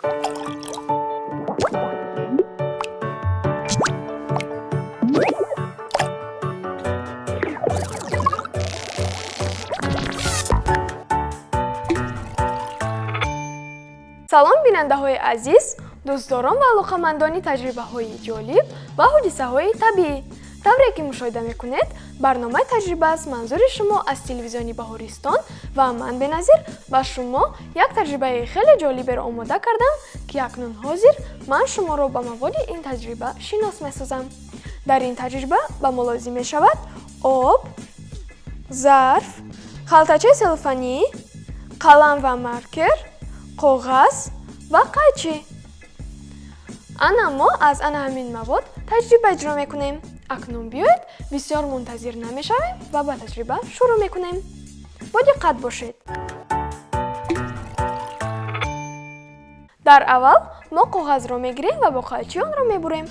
салом бинандаҳои азиз, дӯстдорон ва алоқамандони таҷрибаҳои ҷолиб ва ҳодисаҳои табиӣ. тавре ки мушоҳида мекунед, барномаи таҷриба аст манзури шумо аз телевизиони Баҳористон ва ман Беназир ба шумо як таҷрибаи хеле ҷолиберо омода кардам, ки акнун ҳозир ман шуморо ба маводи ин таҷриба шинос месозам. дар ин таҷриба ба мо лозим мешавад об, зарф, халтачаи селофанӣ, қалам ва маркер, коғаз ва қайчи. ана мо аз ана ҳамин мавод таҷриба иҷро мекунем. акнун биёед бисёр мунтазир намешавем ва ба таҷриба шурӯъ мекунем. бо диққат бошед. дар аввал мо коғазро мегирем ва бо қайчи онро мебурем.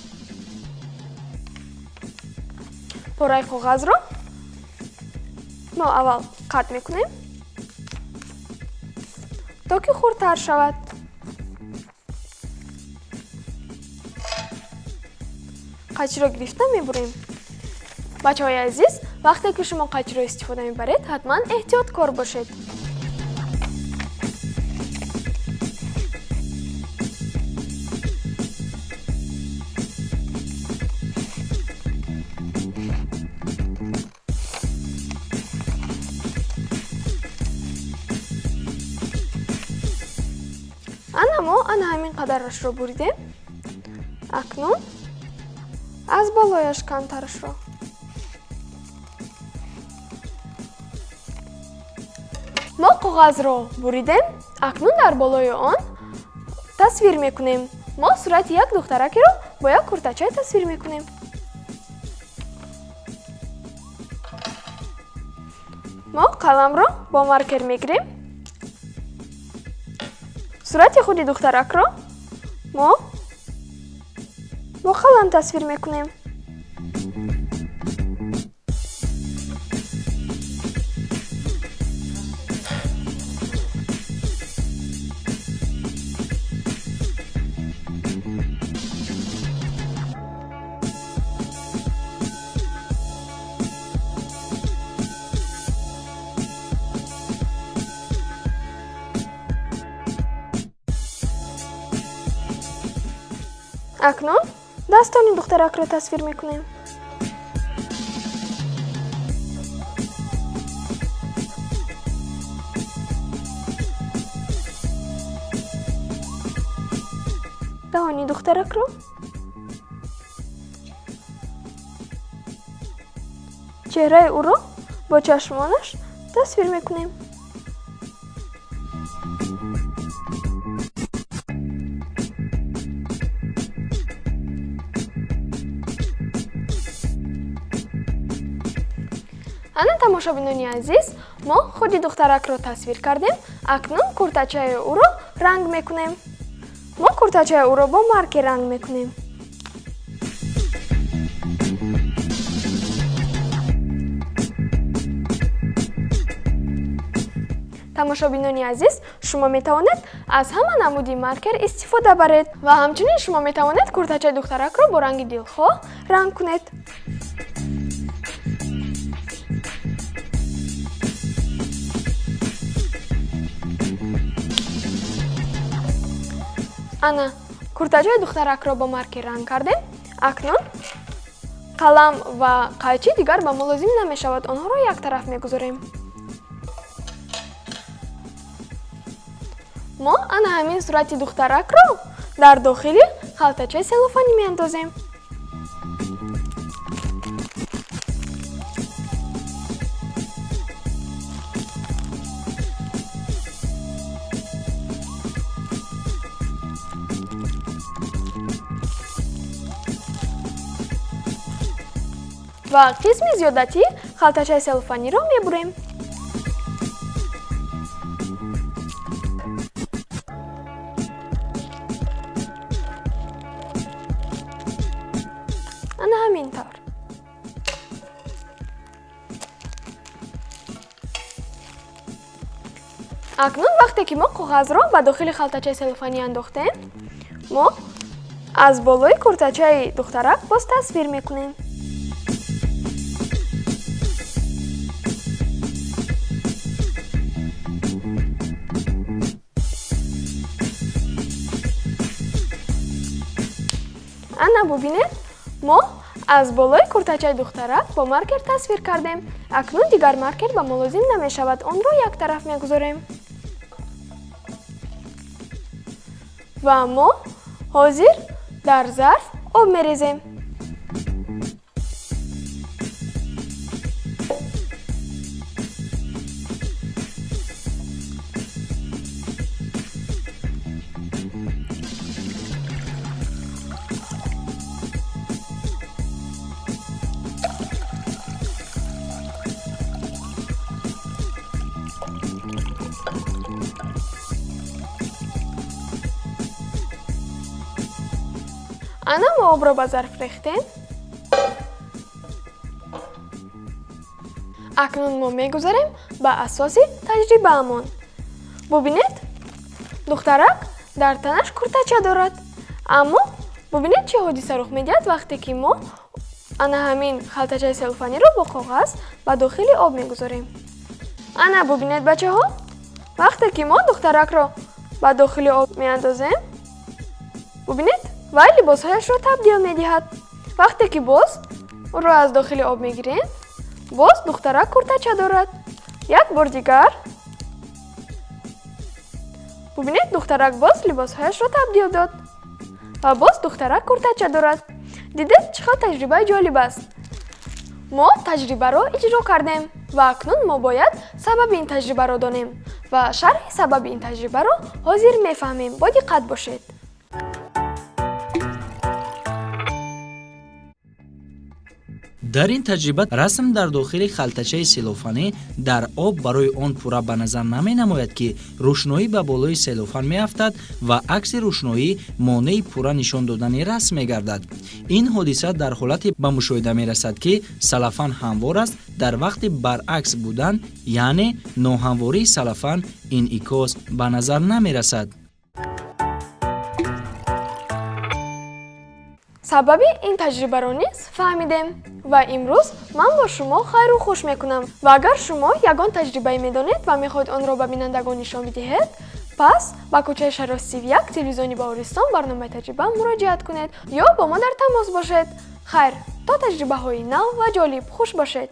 пораи коғазро мо аввал қат мекунем, то ки хурдтар шавад. қайчиро гирифта мебурем. бачаҳои азиз, вақте ки шумо қайчиро истифода мебаред, ҳатман эҳтиёткор бошед. ана ҳамин қадарашро буридем. акнун аз болояш камтарашро. мо коғазро буридем. акнун дар болои он тасвир мекунем. мо сурати як духтаракеро бо як куртача тасвир мекунем. мо қаламро бо маркер мегирем. сурати худи духтаракро мо бо қалам тасвир мекунем. акнун дастони духтаракро тасвир мекунем. даҳони духтаракро, чеҳраи ӯро бо чашмонаш тасвир мекунем. ана тамошобинони азиз, мо худи духтаракро тасвир кардем. акнун куртачаи ӯро ранг мекунем. мо куртачаи ӯро бо маркер ранг мекунем. тамошобинони азиз, шумо метавонед аз ҳама намуди маркер истифода баред ва ҳамчунин шумо метавонед куртачаи духтаракро бо ранги дилхоҳ ранг кунед. ана куртачаи духтаракро бо маркер ранг кардем. акнун қалам ва қайчи дигар ба мо лозим намешавад, онҳоро як тараф мегузорем. мо ана ҳамин сурати духтаракро дар дохили халтачаи селофанӣ меандозем. ва қисми зиёдати халтачаи селофаниро мебурем. ана ҳамин тавр. акнун вақте ки мо коғазро ба дохили халтачаи селофанӣ андохтем, мо аз болои куртачаи духтарак боз тасвир мекунем. ана бубинед, мо аз болои куртачаи духтарак бо маркер тасвир кардем. Акнун дигар маркер ба мо лозим намешавад, онро як тараф мегузорем. ва мо ҳозир дар зарф об мерезем. ана мо обро ба зарф рехтем. акнун мо мегузарем ба асоси таҷрибаамон. бубинед, духтарак дар танаш куртача дорад. аммо бубинед чӣ ҳодиса рух медиҳад вақте ки мо ана ҳамин халтачаи селофаниро бо коғаз ба дохили об мегузорем. ана бубинед бачаҳо, вақте ки мо духтаракро ба дохили об меандозем, бубинед вай либосҳояшро табдил медиҳад. вақте ки боз онро аз дохили об мегирем, боз духтарак куртача дорад. як бор дигар бубинед, духтарак боз либосҳояшро табдил дод ва боз духтарак куртача дорад. дидед чӣ хел таҷрибаи ҷолиб аст? мо таҷрибаро иҷро кардем ва акнун мо бояд сабаби ин таҷрибаро донем ва шарҳи сабаби ин таҷрибаро ҳозир мефаҳмем. бо диққат бошед. дар ин таҷриба расм дар дохили халтачаи селофанӣ дар об барои он пурра ба назар наменамояд, ки рӯшноӣ ба болои селофан меафтад ва акси рӯшноӣ монеи пурра нишон додани расм мегардад. ин ҳодиса дар ҳолате ба мушоҳида мерасад, ки салафан ҳамвор аст дар вақти баръакс будан, яъне ноҳамвории салафан инъикос ба назар намерасад. сабаби ин таҷрибаро низ фаҳмидем ва имрӯз ман бо шумо хайру хуш мекунам. ва агар шумо ягон таҷрибае медонед ва мехоҳед онро ба бинандагон нишон бидиҳед, пас ба кӯчаи Шароф 31 телевизиони Баҳористон барномаи таҷриба муроҷиат кунед ё бо мо дар тамос бошед. хайр, то таҷрибаҳои нав ва ҷолиб хуш бошед.